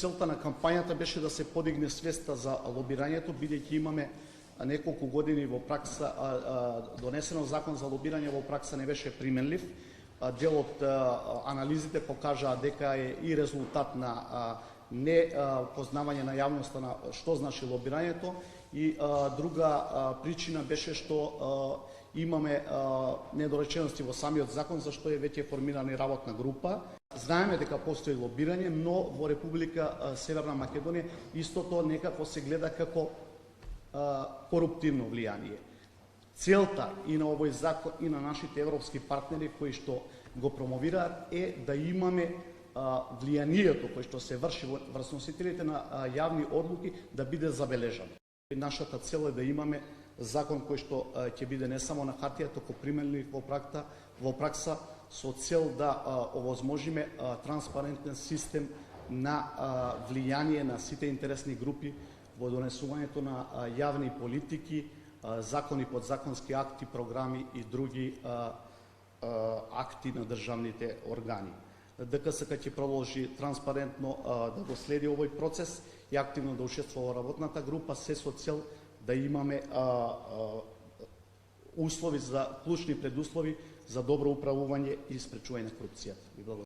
целта на кампањата беше да се подигне свеста за лобирањето, бидејќи имаме неколку години во пракса донесено закон за лобирање, во пракса не беше применлив. Дел од анализите покажаа дека е и резултат на не познавање на јавноста на што значи лобирањето, и друга причина беше што имаме недоречености во самиот закон, зашто е веќе формирана работна група. Знаеме дека постои лобирање, но во Република Северна Македонија истото некако се гледа како коруптивно влијание. Целта и на овој закон и на нашите европски партнери кои што го промовираат е да имаме влијанието кој што се врши врз носителите на јавни одлуки да биде забележано. Нашата цел е да имаме закон кој што ќе биде не само на хартија, туку применлив во пракса, со цел да овозможиме транспарентен систем на влијание на сите интересни групи во донесувањето на јавни политики, закони, подзаконски акти, програми и други акти на државните органи. ДКСК ќе продолжи транспарентно да го следи овој процес и активно да учествува во работната група, се со цел да имаме услови за клучни предуслови за добро управување и спречување на корупцијата.